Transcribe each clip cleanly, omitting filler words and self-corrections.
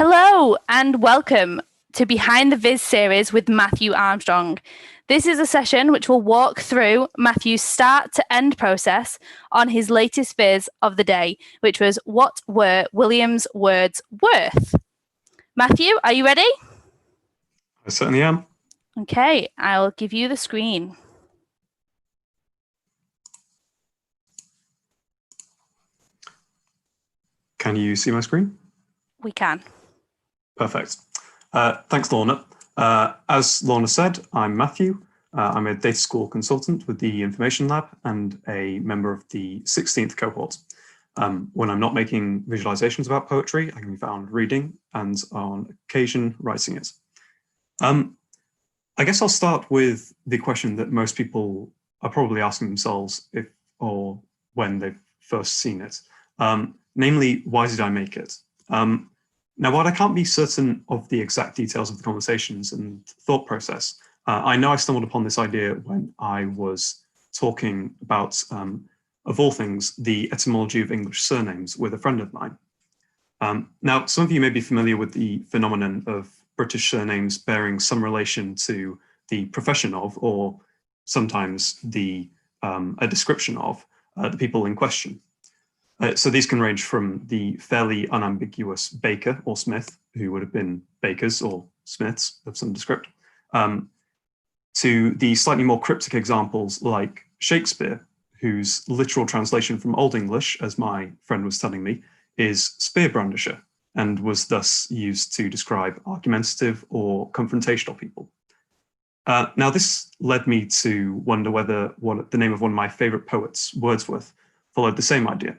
Hello and welcome to Behind the Viz series with Matthew Armstrong. This is a session which will walk through Matthew's start to end process on his latest viz of the day, which was what were William's words worth? Matthew, are you ready? I certainly am. Okay, I'll give you the screen. Can you see my screen? We can. Perfect. Thanks, Lorna. As Lorna said, I'm Matthew. I'm a data school consultant with the Information Lab and a member of the 16th cohort. When I'm not making visualizations about poetry, I can be found reading and on occasion writing it. I guess I'll start with the question that most people are probably asking themselves if or when they've first seen it. Namely, why did I make it? Now, while I can't be certain of the exact details of the conversations and thought process, I know I stumbled upon this idea when I was talking about, of all things, the etymology of English surnames with a friend of mine. Now, some of you may be familiar with the phenomenon of British surnames bearing some relation to the profession of, or sometimes a description of, the people in question. So these can range from the fairly unambiguous baker or smith, who would have been bakers or smiths of some descript, to the slightly more cryptic examples like Shakespeare, whose literal translation from Old English, as my friend was telling me, is spear brandisher, and was thus used to describe argumentative or confrontational people. Now, this led me to wonder whether the name of one of my favorite poets, Wordsworth, followed the same idea.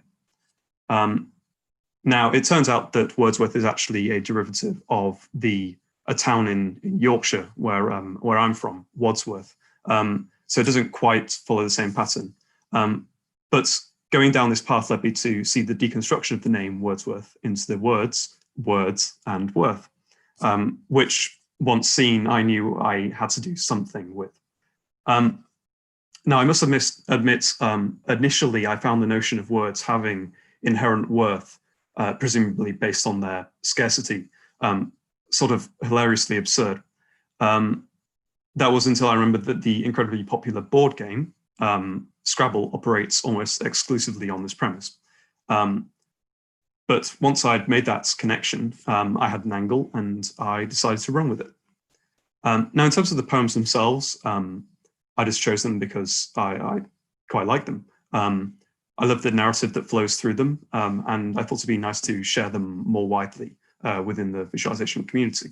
Now, it turns out that Wordsworth is actually a derivative of a town in Yorkshire where I'm from, Wadsworth. So it doesn't quite follow the same pattern. But going down this path led me to see the deconstruction of the name Wordsworth into the words, and worth, which once seen, I knew I had to do something with. Now, I must admit, initially I found the notion of words having inherent worth, presumably based on their scarcity, sort of hilariously absurd. That was until I remembered that the incredibly popular board game, Scrabble, operates almost exclusively on this premise. But once I'd made that connection, I had an angle and I decided to run with it. Now, in terms of the poems themselves, I just chose them because I quite like them. I love the narrative that flows through them, and I thought it'd be nice to share them more widely within the visualization community.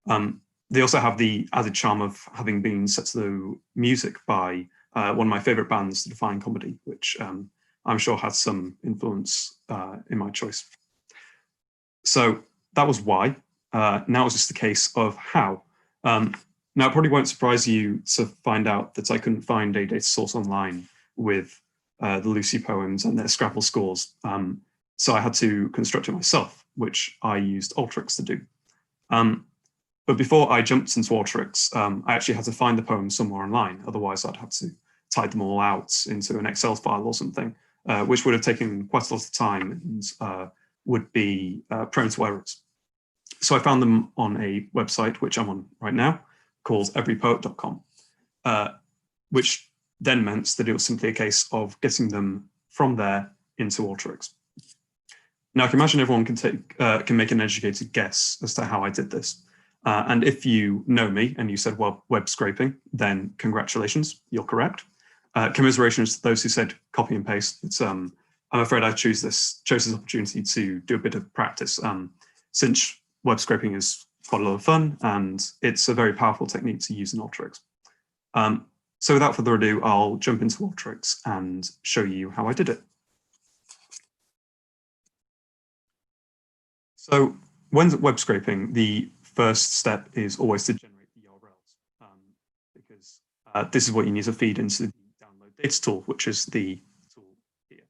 They also have the added charm of having been set to music by one of my favorite bands, The Defying Comedy, which I'm sure has some influence in my choice. So that was why. Now it's just a case of how. Now, it probably won't surprise you to find out that I couldn't find a data source online with the Lucy poems and their Scrabble scores. So I had to construct it myself, which I used Alteryx to do. But before I jumped into Alteryx, I actually had to find the poems somewhere online. Otherwise, I'd have to type them all out into an Excel file or something, which would have taken quite a lot of time and would be prone to errors. So I found them on a website, which I'm on right now, called everypoet.com, which then meant that it was simply a case of getting them from there into Alteryx. Now, I can imagine everyone can make an educated guess as to how I did this. And if you know me and you said, well, web scraping, then congratulations, you're correct. Commiserations to those who said copy and paste. I'm afraid I chose this opportunity to do a bit of practice, since web scraping is quite a lot of fun and it's a very powerful technique to use in Alteryx. So without further ado, I'll jump into Alteryx and show you how I did it. So when web scraping, the first step is always to generate the URLs, because this is what you need to feed into the download data tool, which is the tool here.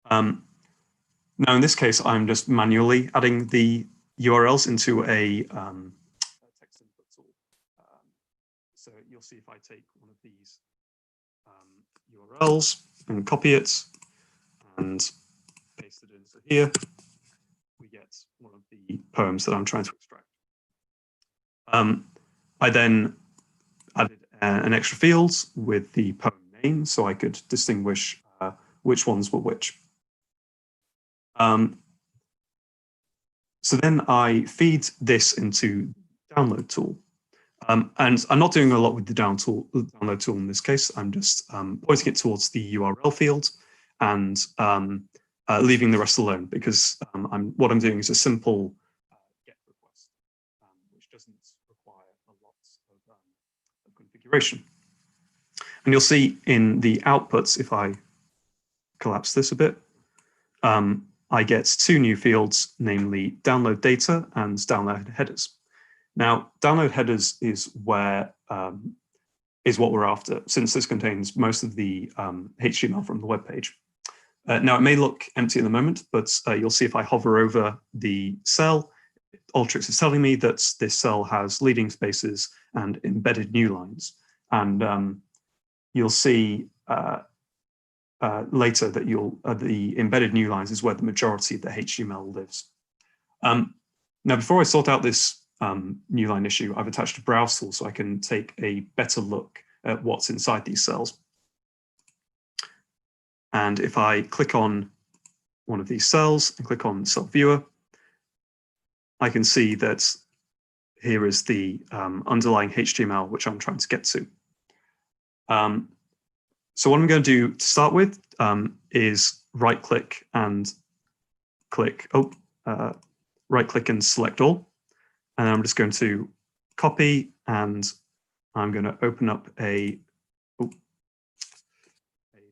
Now, in this case, I'm just manually adding the URLs into a text input tool. So you'll see if I take one of these URLs and copy it and paste it into here, we get one of the poems that I'm trying to extract. I then added an extra field with the poem name so I could distinguish which ones were which. So then I feed this into the download tool. And I'm not doing a lot with the download tool in this case. I'm just pointing it towards the URL field and leaving the rest alone, because what I'm doing is a simple GET request, which doesn't require a lot of configuration. And you'll see in the outputs, if I collapse this a bit, I get two new fields, namely download data and download headers. Now, download headers is what we're after, since this contains most of the HTML from the web page. Now, it may look empty at the moment, but you'll see if I hover over the cell, Alteryx is telling me that this cell has leading spaces and embedded new lines. And you'll see later that the embedded new lines is where the majority of the HTML lives. Now, before I sort out this new line issue, I've attached a browse tool so I can take a better look at what's inside these cells. And if I click on one of these cells and click on Cell Viewer, I can see that here is the underlying HTML which I'm trying to get to. So what I'm going to do to start with is right-click and click, right-click and select all. And I'm just going to copy, and I'm going to open up a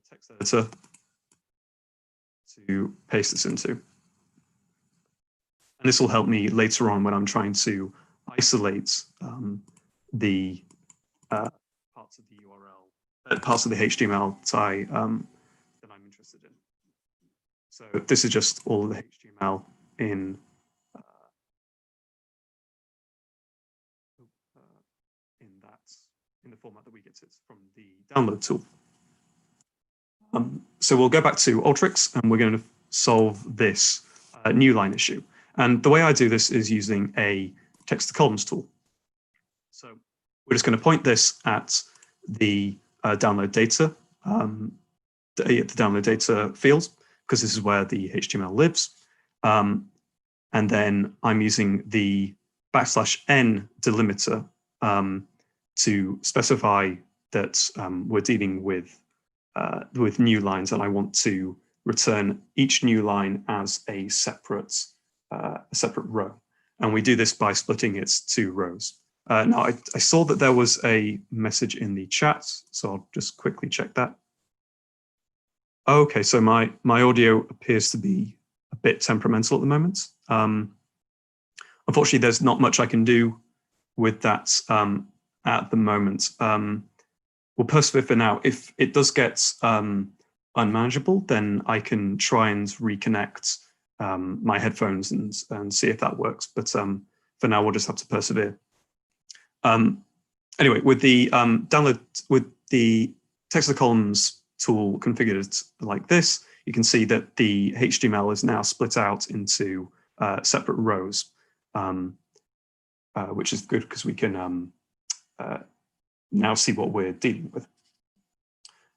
text editor to paste this into. And this will help me later on when I'm trying to isolate the parts of the URL, parts of the HTML that I'm interested in. So this is just all of the HTML in the format that we get it from the download tool. So we'll go back to Alteryx, and we're going to solve this new line issue. And the way I do this is using a text to columns tool. So we're just going to point this at the download data, the download data field, because this is where the HTML lives. And then I'm using the \n delimiter to specify that we're dealing with new lines, and I want to return each new line as a separate row. And we do this by splitting its two rows. Now, I saw that there was a message in the chat, so I'll just quickly check that. Okay, so my audio appears to be a bit temperamental at the moment. Unfortunately, there's not much I can do with that at the moment. We'll persevere for now. If it does get unmanageable, then I can try and reconnect my headphones and see if that works. But for now, we'll just have to persevere. Anyway, with the the text to columns tool configured like this, you can see that the HTML is now split out into separate rows, which is good because we can now see what we're dealing with.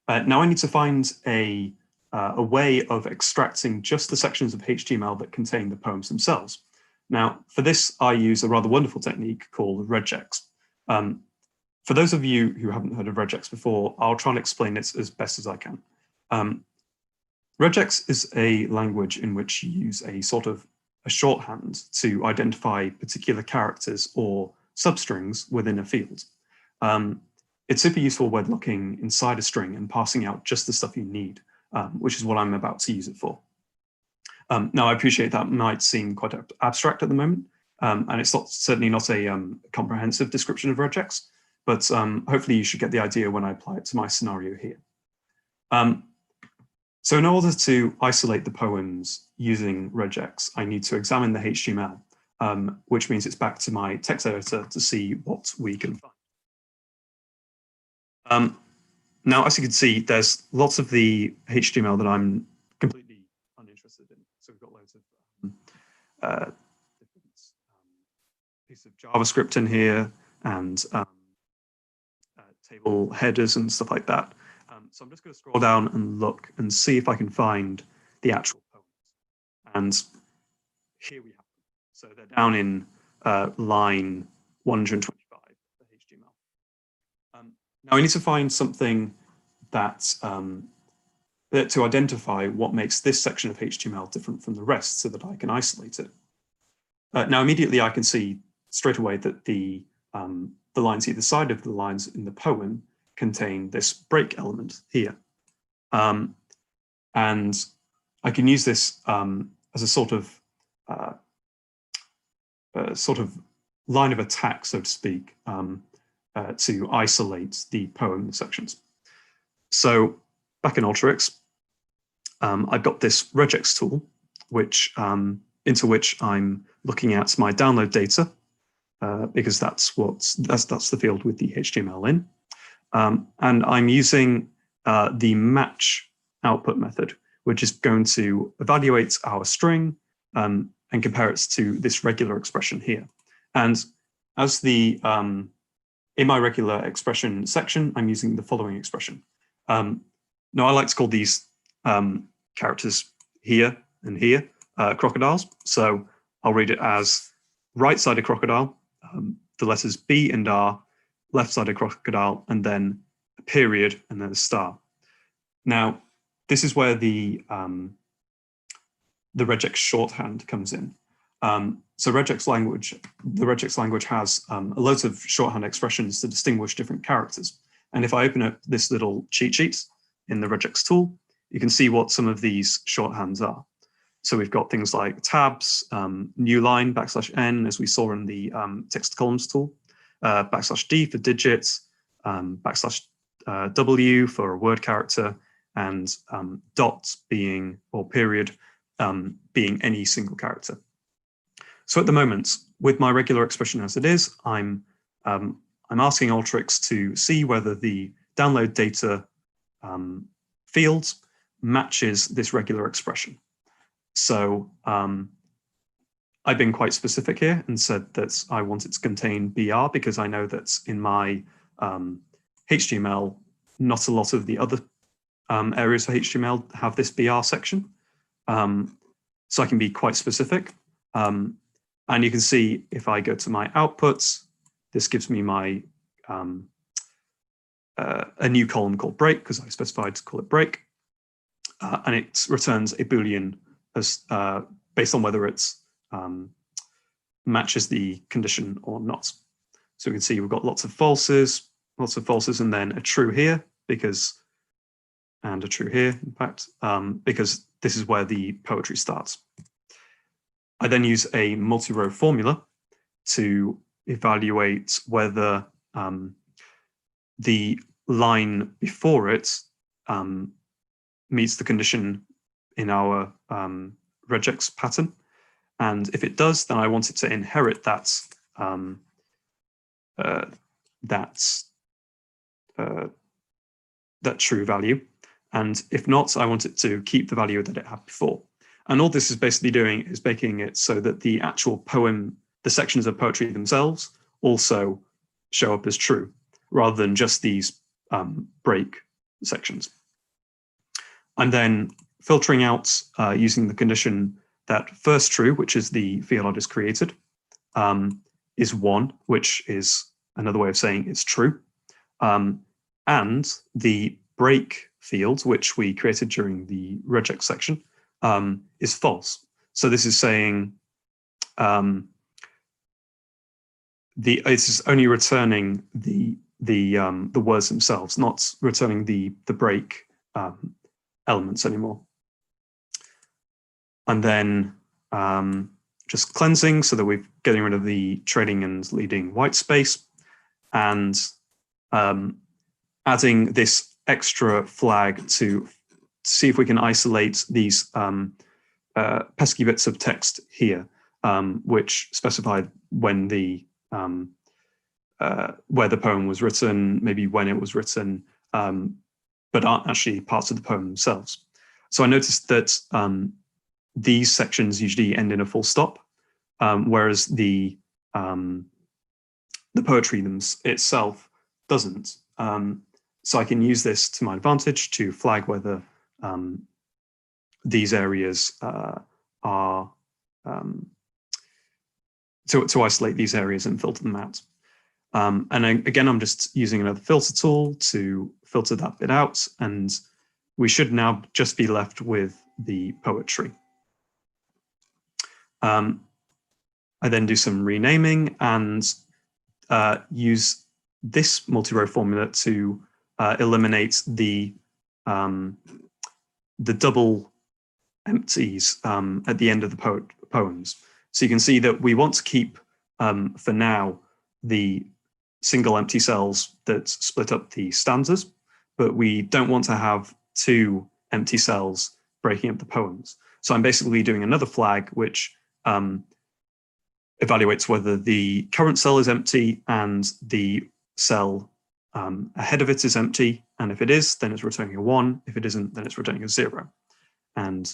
Now I need to find a way of extracting just the sections of HTML that contain the poems themselves. Now, for this, I use a rather wonderful technique called regex. For those of you who haven't heard of regex before, I'll try and explain it as best as I can. Regex is a language in which you use a sort of a shorthand to identify particular characters or substrings within a field. It's super useful when looking inside a string and passing out just the stuff you need, which is what I'm about to use it for. Now, I appreciate that might seem quite abstract at the moment, and it's certainly not a comprehensive description of regex, but hopefully you should get the idea when I apply it to my scenario here. So in order to isolate the poems using regex, I need to examine the HTML, which means it's back to my text editor to see what we can find. Now, as you can see, there's lots of the HTML that I'm completely uninterested in. So we've got loads piece of JavaScript in here and table headers and stuff like that. So I'm just going to scroll down and look and see if I can find the actual poems. And here we have them. So they're down in line 125 of HTML. Now I need to find something that to identify what makes this section of HTML different from the rest so that I can isolate it. Now immediately I can see straight away that the lines either side of the lines in the poem contain this break element here. And I can use this as a sort of line of attack, so to speak, to isolate the poem sections. So back in Alteryx, I've got this regex tool, which into which I'm looking at my download data, because that's the field with the HTML in. And I'm using the match output method, which is going to evaluate our string and compare it to this regular expression here. And as the in my regular expression section, I'm using the following expression. Now I like to call these characters here and here crocodiles. So I'll read it as right-sided crocodile, the letters B and R, left-sided crocodile, and then a period, and then a star. Now, this is where the regex shorthand comes in. So the regex language has loads of shorthand expressions to distinguish different characters. And if I open up this little cheat sheet in the regex tool, you can see what some of these shorthands are. So we've got things like tabs, new line, \n, as we saw in the text columns tool, \d for digits, \w for a word character, and dot being, or period, being any single character. So at the moment, with my regular expression as it is, I'm asking Alteryx to see whether the download data field matches this regular expression. So I've been quite specific here and said that I want it to contain BR because I know that in my HTML, not a lot of the other areas for HTML have this BR section. So I can be quite specific. And you can see if I go to my outputs, this gives me my a new column called break because I specified to call it break. And it returns a Boolean as based on whether it's matches the condition or not. So we can see we've got lots of falses, and then a true here and a true here, in fact, because this is where the poetry starts. I then use a multi-row formula to evaluate whether the line before it meets the condition in our regex pattern. And if it does, then I want it to inherit that true value. And if not, I want it to keep the value that it had before. And all this is basically doing is making it so that the actual poem, the sections of poetry themselves, also show up as true, rather than just these break sections. I'm then filtering out using the condition that first true, which is the field I just created, is 1, which is another way of saying it's true. And the break field, which we created during the regex section, is false. So this is saying this is only returning the words themselves, not returning the break elements anymore. And then just cleansing so that we're getting rid of the trailing and leading white space, and adding this extra flag to see if we can isolate these pesky bits of text here, which specified when where the poem was written, maybe when it was written, but aren't actually parts of the poem themselves. So I noticed that these sections usually end in a full stop, whereas the poetry itself doesn't. So I can use this to my advantage to flag whether these areas are to isolate these areas and filter them out. And again, I'm just using another filter tool to filter that bit out, and we should now just be left with the poetry. I then do some renaming and use this multi-row formula to eliminate the double empties at the end of the poems. So you can see that we want to keep, for now, the single empty cells that split up the stanzas, but we don't want to have two empty cells breaking up the poems. So I'm basically doing another flag which evaluates whether the current cell is empty and the cell ahead of it is empty. And if it is, then it's returning a 1. If it isn't, then it's returning a 0. And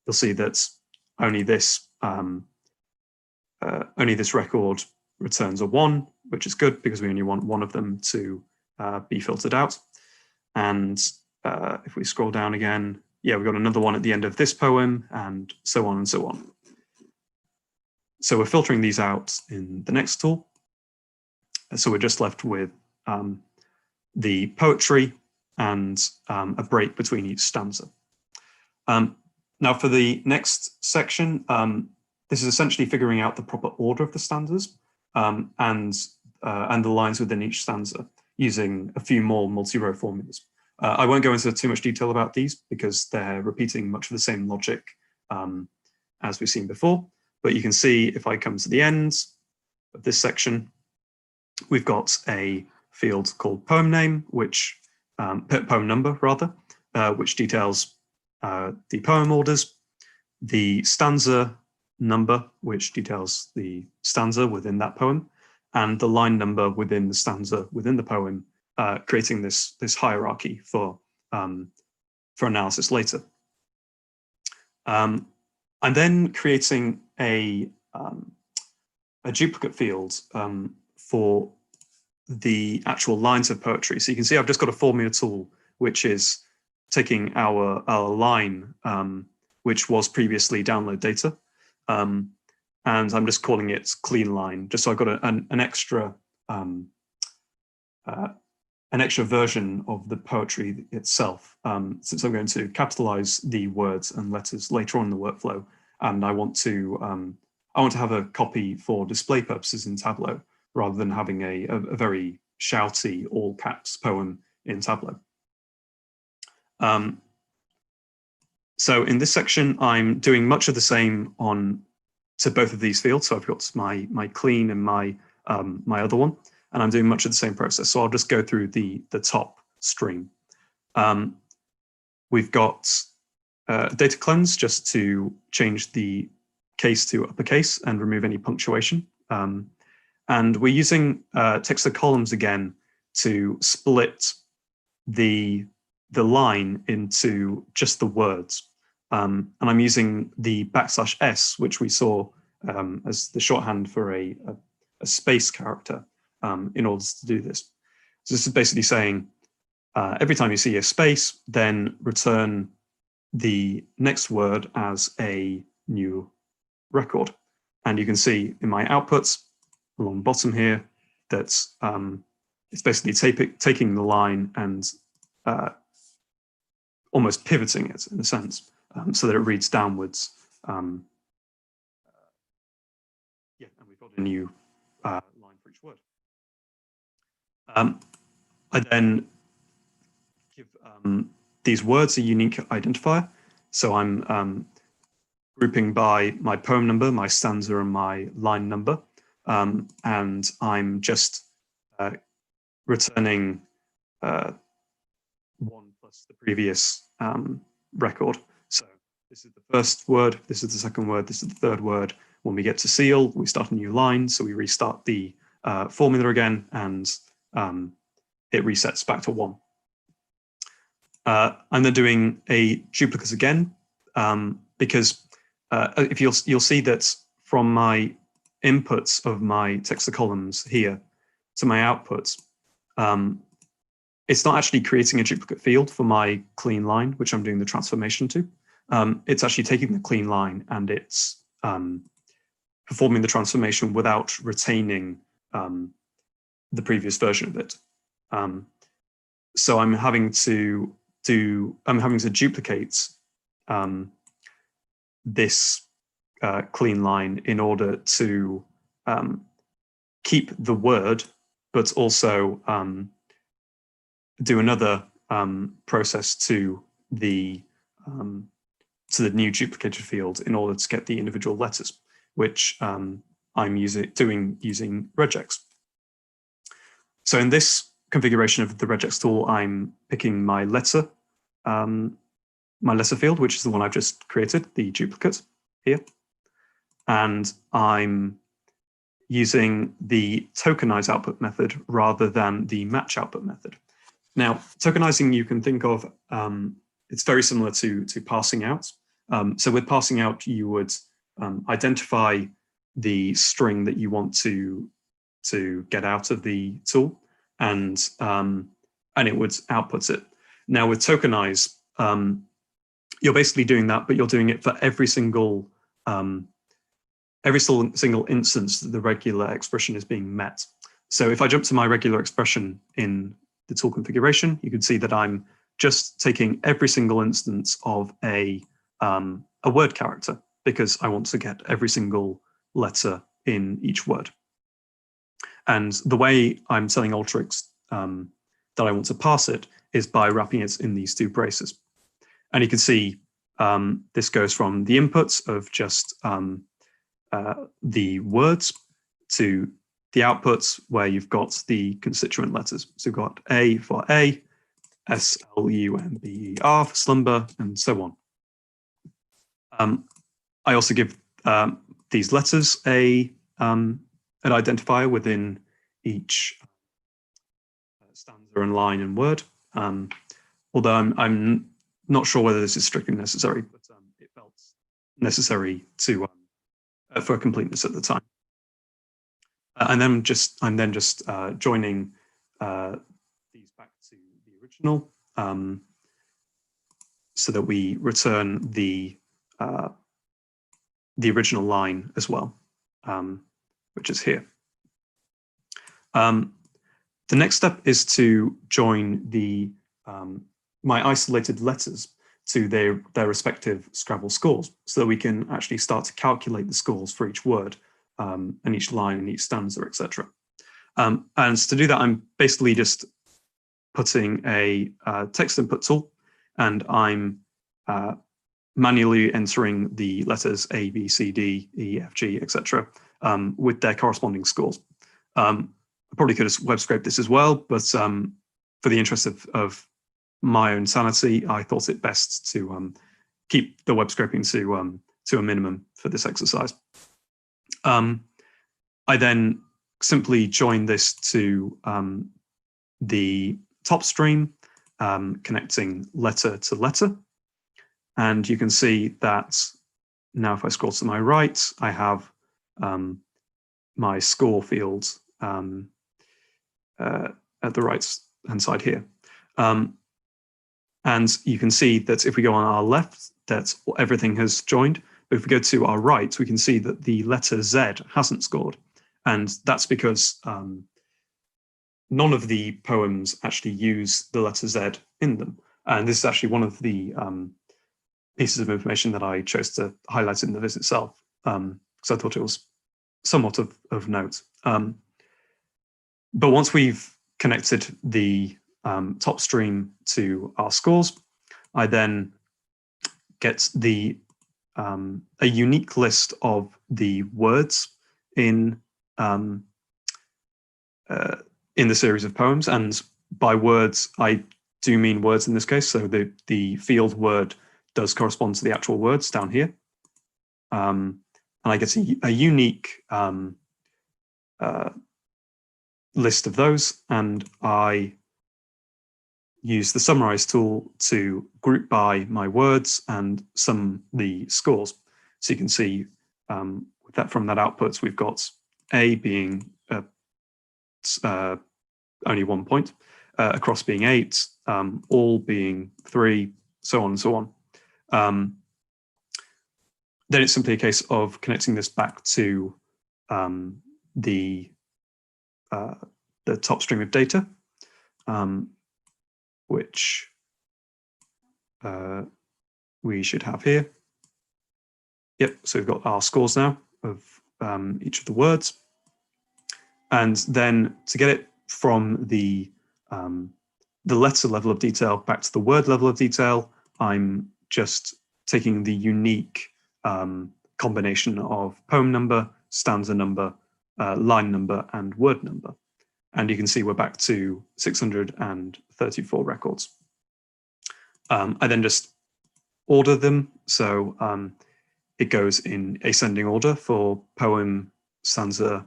you'll see that only this record returns a 1, which is good because we only want one of them to be filtered out. And if we scroll down again, yeah, we've got another one at the end of this poem, and so on and so on. So we're filtering these out in the next tool. So we're just left with the poetry and a break between each stanza. Now for the next section, this is essentially figuring out the proper order of the stanzas and the lines within each stanza using a few more multi-row formulas. I won't go into too much detail about these because they're repeating much of the same logic as we've seen before. But you can see if I come to the end of this section, we've got a field called poem name, which poem number rather, which details the poem orders, the stanza number, which details the stanza within that poem, and the line number within the stanza within the poem, creating this hierarchy for analysis later. I'm then creating a duplicate field for the actual lines of poetry. So you can see I've just got a formula tool, which is taking our line, which was previously download data, and I'm just calling it clean line, just so I've got an extra version of the poetry itself, since I'm going to capitalize the words and letters later on in the workflow, and I want to have a copy for display purposes in Tableau rather than having a very shouty all caps poem in Tableau. So in this section, I'm doing much of the same to both of these fields. So I've got my clean and my other one, and I'm doing much of the same process. So I'll just go through the top stream. We've got data cleanse just to change the case to uppercase and remove any punctuation. And we're using text to columns again to split the line into just the words. And I'm using the \s, which we saw as the shorthand for a space character in order to do this. So this is basically saying every time you see a space, then return the next word as a new record. And you can see in my outputs along the bottom here that it's basically taking the line and almost pivoting it in a sense, so that it reads downwards. Yeah, and we've got a new line for each word. I then give these words a unique identifier. So I'm grouping by my poem number, my stanza, and my line number. And I'm just returning 1 plus the previous record. So this is the first word, this is the second word, this is the third word. When we get to seal, we start a new line. So we restart the formula again, and it resets back to 1. I'm then doing a duplicate again, because if you'll see that from my inputs of my text to columns here to my outputs, it's not actually creating a duplicate field for my clean line, which I'm doing the transformation to. It's actually taking the clean line and it's performing the transformation without retaining the previous version of it. So I'm having to duplicate this clean line in order to keep the word, but also do another process to the new duplicated field in order to get the individual letters, which I'm using regex. So in this configuration of the regex tool, I'm picking my letter field, which is the one I've just created, the duplicate here, and I'm using the tokenize output method rather than the match output method. Now, tokenizing you can think of, it's very similar to parsing out. So with parsing out, you would identify the string that you want to get out of the tool, and it would output it. Now with tokenize, you're basically doing that, but you're doing it for every single instance that the regular expression is being met. So if I jump to my regular expression in the tool configuration, you can see that I'm just taking every single instance of a word character, because I want to get every single letter in each word. And the way I'm telling Alteryx that I want to parse it is by wrapping it in these two braces. And you can see this goes from the inputs of just the words to the outputs where you've got the constituent letters. So you've got A for A, S-L-U-M-B-E-R for slumber, and so on. I also give these letters an identifier within each stanza and line and word. Although I'm not sure whether this is strictly necessary, but it felt necessary to for completeness at the time. And then I'm then just joining these back to the original, so that we return the original line as well, which is here. The next step is to join the my isolated letters to their respective Scrabble scores, so that we can actually start to calculate the scores for each word and each line and each stanza, etc. And to do that, I'm basically just putting a text input tool, and I'm manually entering the letters A, B, C, D, E, F, G, etc. With their corresponding scores. I probably could have web scraped this as well, but for the interest of my own sanity, I thought it best to keep the web scraping to a minimum for this exercise. I then simply join this to the top stream, connecting letter to letter. And you can see that now if I scroll to my right, I have my score field at the right-hand side here. And you can see that if we go on our left, that everything has joined. But if we go to our right, we can see that the letter Z hasn't scored. And that's because none of the poems actually use the letter Z in them. And this is actually one of the pieces of information that I chose to highlight in the viz itself, because I thought it was somewhat of note. But once we've connected the top stream to our scores, I then get a unique list of the words in the series of poems. And by words, I do mean words in this case. So the field word does correspond to the actual words down here. And I get a unique list of those, and I use the summarize tool to group by my words and sum the scores. So you can see with that from that output, we've got A being only 1 point, across being 8, all being 3, so on and so on. Then it's simply a case of connecting this back to the top string of data, which we should have here. Yep, so we've got our scores now of each of the words. And then to get it from the letter level of detail back to the word level of detail, I'm just taking the unique combination of poem number, stanza number, line number, and word number. And you can see we're back to 634 records. I then just order them. So it goes in ascending order for poem, stanza,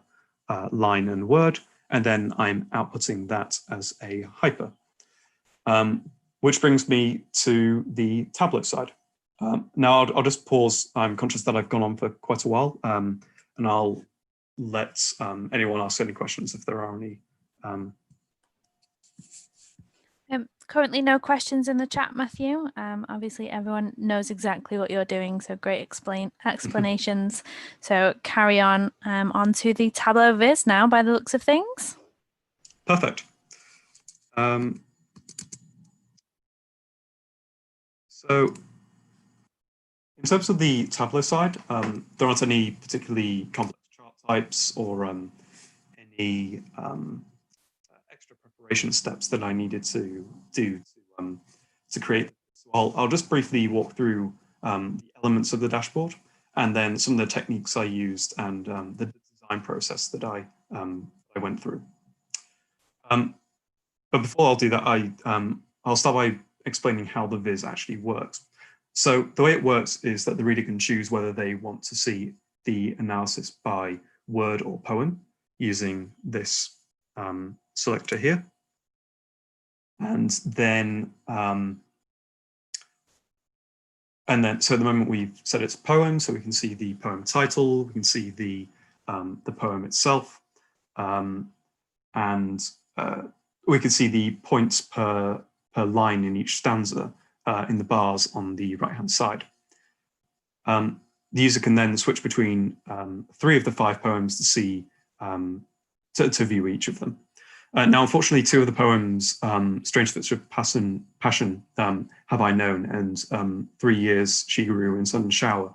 line, and word. And then I'm outputting that as a hyper. Which brings me to the Tableau side. Now I'll just pause. I'm conscious that I've gone on for quite a while, and I'll let anyone ask any questions if there are any. Currently no questions in the chat, Matthew. Obviously everyone knows exactly what you're doing, so great explanations. So carry on onto the Tableau viz now by the looks of things. Perfect. So in terms of the Tableau side, there aren't any particularly complex chart types or any extra preparation steps that I needed to do to create. So I'll just briefly walk through the elements of the dashboard and then some of the techniques I used and the design process that I went through. But before I'll do that, I'll start by explaining how the viz actually works. So the way it works is that the reader can choose whether they want to see the analysis by word or poem using this selector here. And then, so at the moment we've set it to poem, so we can see the poem title, we can see the poem itself, and we can see the points per line in each stanza in the bars on the right-hand side. The user can then switch between 3 of the 5 poems to see to view each of them. Now, unfortunately, 2 of the poems, Strange Fits of Passion, Have I Known, and 3 Years She Grew in Sun and Shower,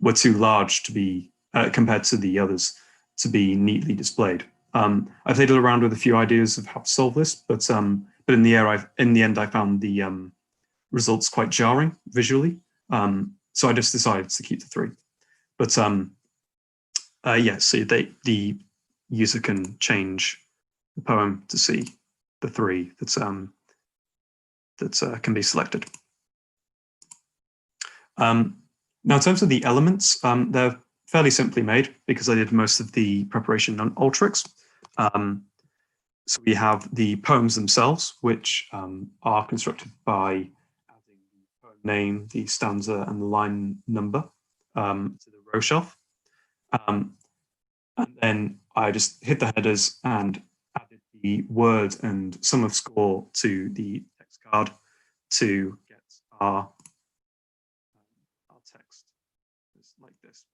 were too large to be, compared to the others, to be neatly displayed. I played around with a few ideas of how to solve this, but in the end, I found the results quite jarring visually. So I just decided to keep the 3. But yeah, so the user can change the poem to see the 3 that can be selected. Now, in terms of the elements, they're fairly simply made because I did most of the preparation on Ultrix. So we have the poems themselves, which are constructed by adding the poem name, the stanza, and the line number to the row shelf. And then I just hit the headers and added the word and sum of score to the text card to get our text like this.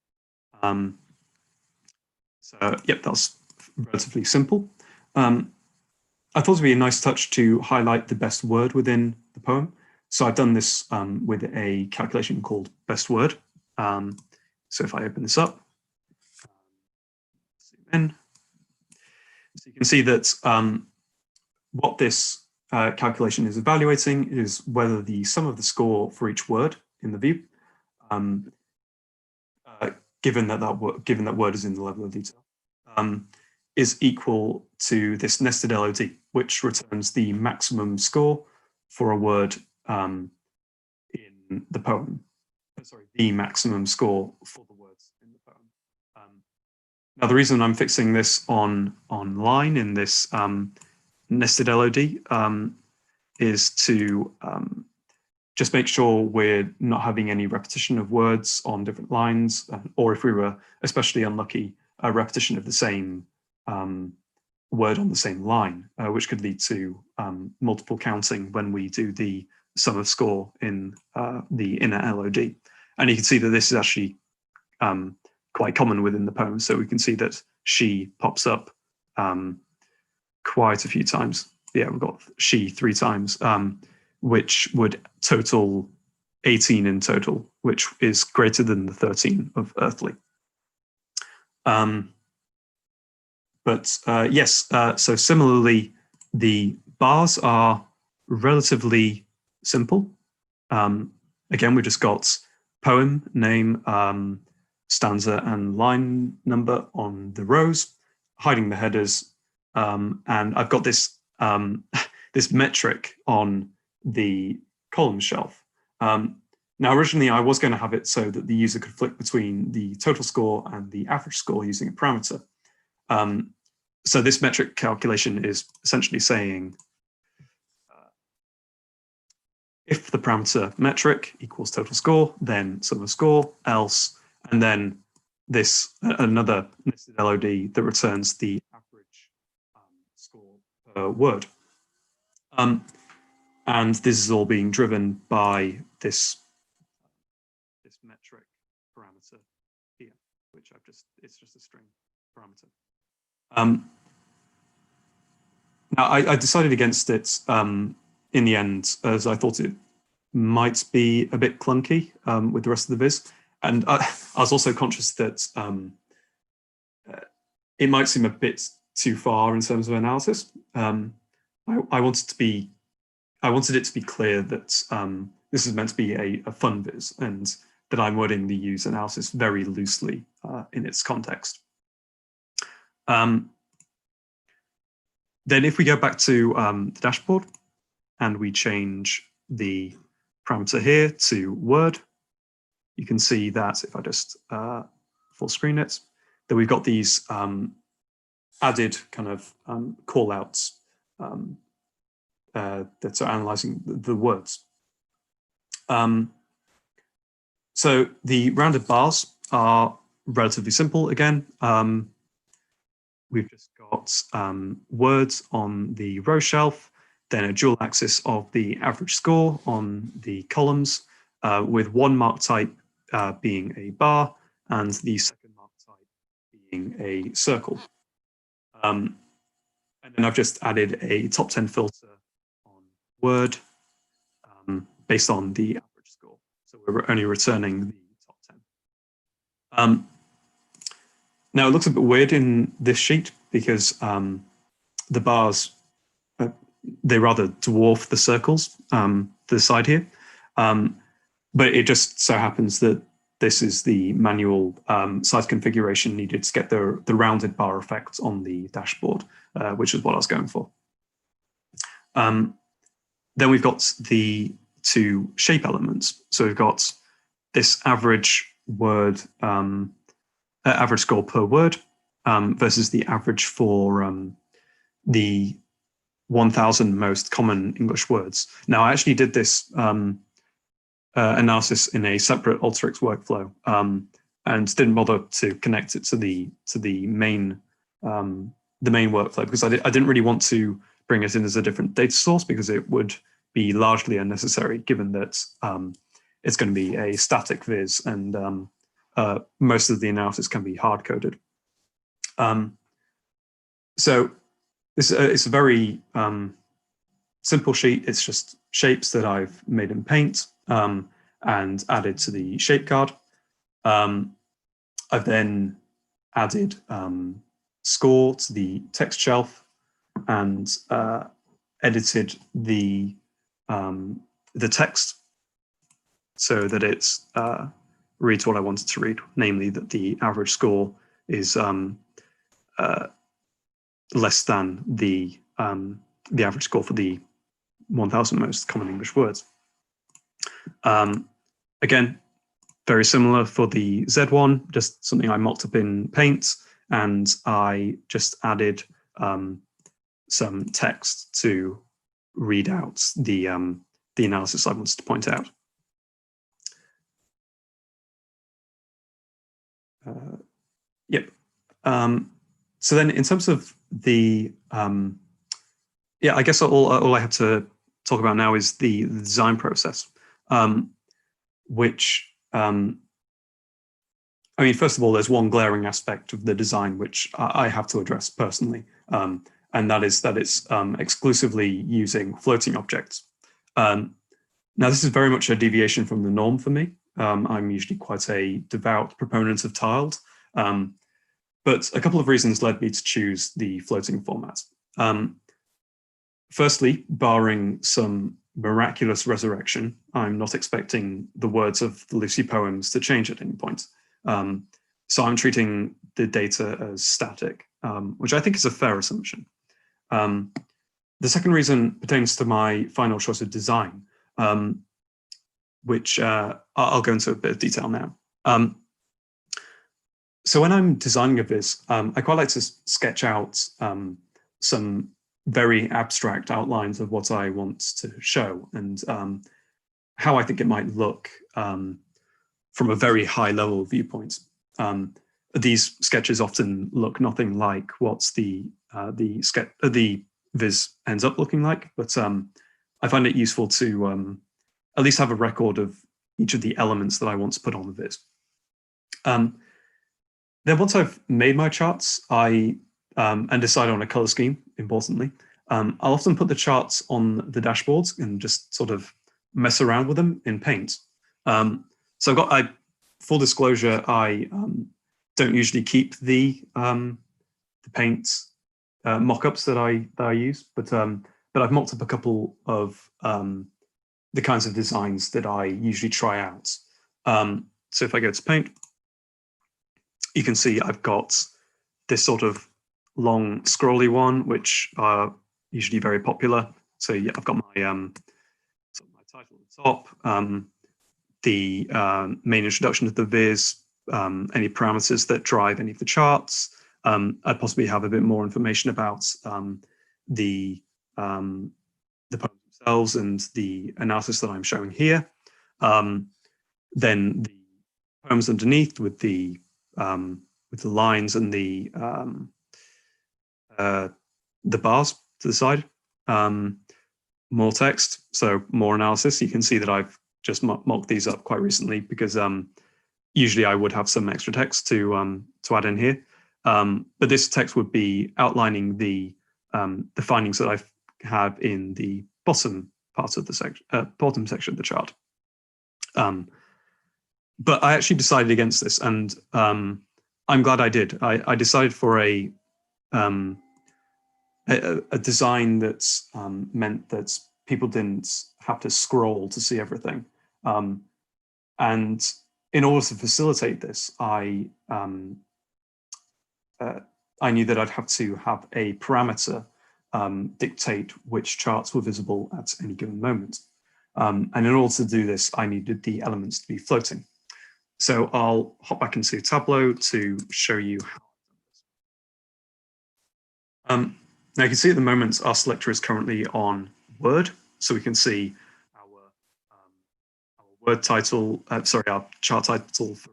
So, yep, that's relatively simple. I thought it would be a nice touch to highlight the best word within the poem. So I've done this with a calculation called best word. So if I open this up, zoom in, so you can see that what this calculation is evaluating is whether the sum of the score for each word in the view, given that word is in the level of detail, is equal to this nested LOD, which returns the maximum score for a word in the poem. Sorry, the maximum score for the words in the poem. Now, the reason I'm fixing this on line in this nested LOD is to just make sure we're not having any repetition of words on different lines, or if we were especially unlucky, a repetition of the same word on the same line, which could lead to multiple counting when we do the sum of score in the inner LOD. And you can see that this is actually quite common within the poem. So we can see that she pops up quite a few times. Yeah, we've got she 3 times, which would total 18 in total, which is greater than the 13 of earthly. Yes, so similarly, the bars are relatively simple. Again, we just got poem, name, stanza, and line number on the rows, hiding the headers, and I've got this this metric on the column shelf. Now, originally, I was going to have it so that the user could flick between the total score and the average score using a parameter. So this metric calculation is essentially saying if the parameter metric equals total score, then sum of score, else, and then this another nested LOD that returns the average score per word. And this is all being driven by this metric parameter here, which it's just a string parameter. Now, I decided against it in the end, as I thought it might be a bit clunky with the rest of the viz. And I was also conscious that it might seem a bit too far in terms of analysis. I wanted it to be clear that this is meant to be a fun viz, and that I'm wording the use analysis very loosely in its context. Then if we go back to the dashboard and we change the parameter here to word, you can see that if I just full screen it, that we've got these added kind of callouts that are analyzing the words. So the rounded bars are relatively simple again. We've just got words on the row shelf, then a dual axis of the average score on the columns, with one mark type being a bar and the second mark type being a circle. And then I've just added a top 10 filter on word based on the average score. So we're only returning the top 10. Now, it looks a bit weird in this sheet because the bars, they rather dwarf the circles to the side here. But it just so happens that this is the manual size configuration needed to get the rounded bar effect on the dashboard, which is what I was going for. Then we've got the 2 shape elements. So we've got this average word, average score per word versus the average for the 1,000 most common English words. Now, I actually did this analysis in a separate Alteryx workflow and didn't bother to connect it to the main workflow because I didn't really want to bring it in as a different data source because it would be largely unnecessary given that it's going to be a static viz and most of the analysis can be hard coded. So it's a very simple sheet. It's just shapes that I've made in Paint and added to the shape card. I've then added score to the text shelf and edited the text so that it reads what I wanted to read, namely that the average score is less than the average score for the 1,000 most common English words. Again, very similar for the Z one, just something I mocked up in Paint, and I just added some text to read out the the analysis I wanted to point out. Yep. So then in terms of the, yeah, I guess all I have to talk about now is the design process, which, I mean, first of all, there's one glaring aspect of the design which I have to address personally, and that is that it's exclusively using floating objects. Now, this is very much a deviation from the norm for me. I'm usually quite a devout proponent of tiled, but a couple of reasons led me to choose the floating format. Firstly, barring some miraculous resurrection, I'm not expecting the words of the Lucy poems to change at any point. So I'm treating the data as static, which I think is a fair assumption. The second reason pertains to my final choice of design, which I'll go into a bit of detail now. So when I'm designing a viz, I quite like to sketch out some very abstract outlines of what I want to show and how I think it might look from a very high level viewpoint. These sketches often look nothing like what the viz ends up looking like, but I find it useful to at least have a record of each of the elements that I want to put on the viz. Then once I've made my charts, and decide on a color scheme, importantly, I'll often put the charts on the dashboards and just sort of mess around with them in Paint. So I've got, full disclosure, I don't usually keep the Paint mockups that I use, but I've mocked up a couple of the kinds of designs that I usually try out. So if I go to Paint, you can see I've got this sort of long scrolly one, which are usually very popular. So yeah, I've got my sort of my title at the top, the main introduction to the viz, any parameters that drive any of the charts. I'd possibly have a bit more information about the poems themselves and the analysis that I'm showing here. Then the poems underneath with the lines and the bars to the side. More text, so more analysis. You can see that I've just mocked these up quite recently because usually I would have some extra text to add in here. But this text would be outlining the findings that I have in the bottom part of the section, bottom section of the chart. But I actually decided against this, and I'm glad I did. I decided for a design that's meant that people didn't have to scroll to see everything. And in order to facilitate this, I knew that I'd have to have a parameter dictate which charts were visible at any given moment. And in order to do this, I needed the elements to be floating. So I'll hop back into Tableau to show you how I've done this. Now you can see at the moment our selector is currently on Word, so we can see our word title, our chart title for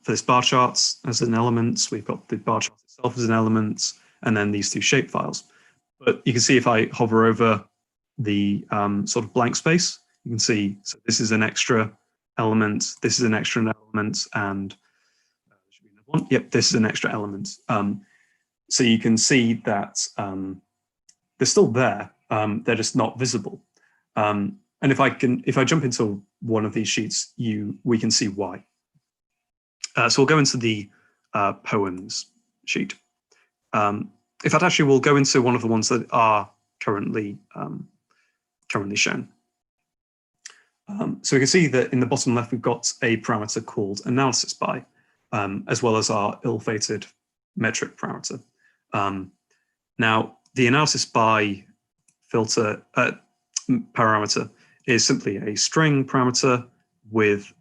this bar charts as an element. We've got the bar chart itself as an element, and then these two shape files. But you can see if I hover over the sort of blank space, you can see, so this is an extra element, this is an extra element, and should be another one. Yep, this is an extra element. So you can see that they're still there, they're just not visible. And if I jump into one of these sheets, we can see why. So we'll go into the poems sheet. In fact, actually, we'll go into one of the ones that are currently shown. So we can see that in the bottom left, we've got a parameter called analysis by, as well as our ill-fated metric parameter. Now, the analysis by filter parameter is simply a string parameter with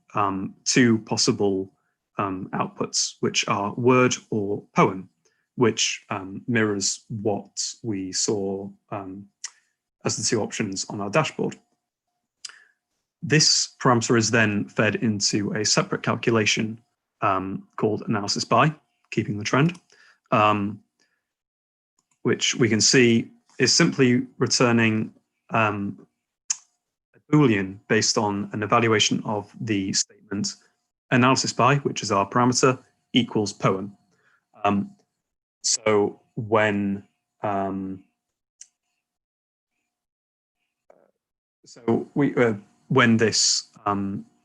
two possible outputs, which are word or poem, which mirrors what we saw as the two options on our dashboard. This parameter is then fed into a separate calculation called analysis by, keeping the trend, which we can see is simply returning a Boolean based on an evaluation of the statement analysis by, which is our parameter, equals poem. So when when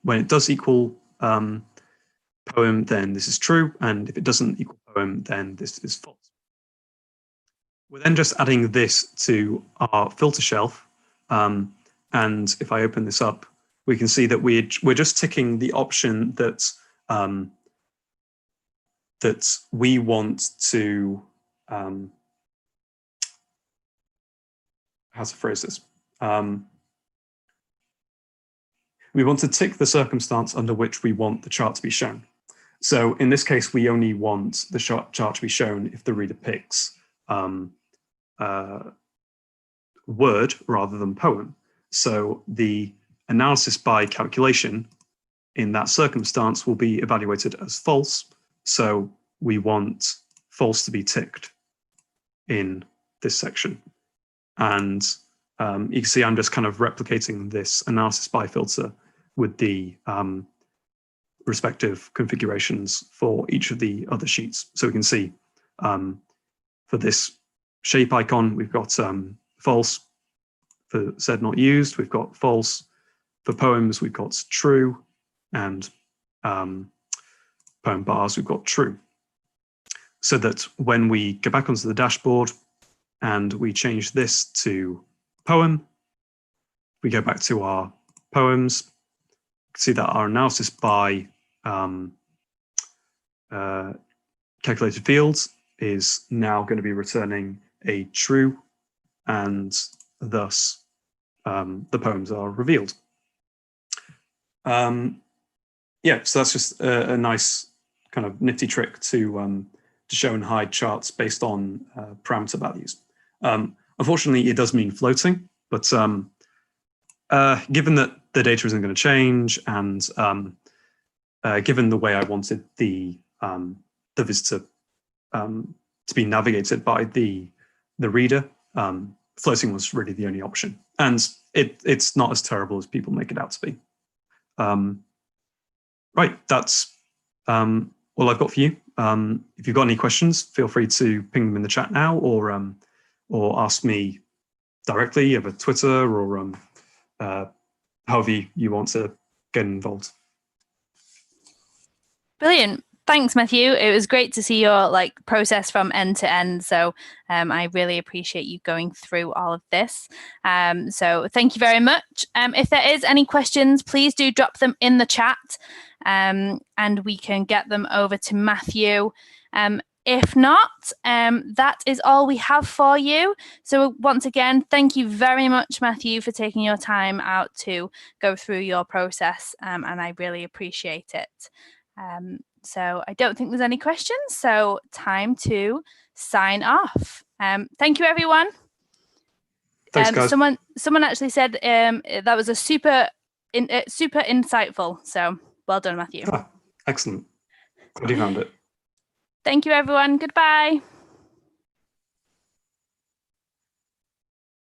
it does equal poem, then this is true, and if it doesn't equal poem, then this is false. We're then just adding this to our filter shelf, and if I open this up, we can see that we're just ticking the option that that we want to how to phrase this. We want to tick the circumstance under which we want the chart to be shown. So in this case, we only want the chart to be shown if the reader picks word rather than poem. So the analysis by calculation in that circumstance will be evaluated as false. So we want false to be ticked in this section. And you can see I'm just kind of replicating this analysis by filter with the respective configurations for each of the other sheets. So we can see for this shape icon, we've got false. For said not used, we've got false. For poems, we've got true. And poem bars, we've got true. So that when we go back onto the dashboard and we change this to poem, we go back to our poems, see that our analysis by calculated fields is now going to be returning a true, and thus the poems are revealed. Yeah, so that's just a nice kind of nifty trick to show and hide charts based on parameter values. Unfortunately, it does mean floating, but given that the data isn't going to change, and given the way I wanted the viz to be navigated by the reader, floating was really the only option, and it's not as terrible as people make it out to be. Right, that's all I've got for you. If you've got any questions, feel free to ping them in the chat now, or ask me directly over Twitter, or however you want to get involved. Brilliant. Thanks, Matthew. It was great to see your process from end to end. So I really appreciate you going through all of this. So thank you very much. If there is any questions, please do drop them in the chat, and we can get them over to Matthew. If not, that is all we have for you. So once again, thank you very much, Matthew, for taking your time out to go through your process, and I really appreciate it. So I don't think there's any questions, so time to sign off. Thank you, everyone. Thanks, guys. Someone actually said that was a super insightful. So well done, Matthew. Excellent. Glad you found it. Thank you, everyone. Goodbye.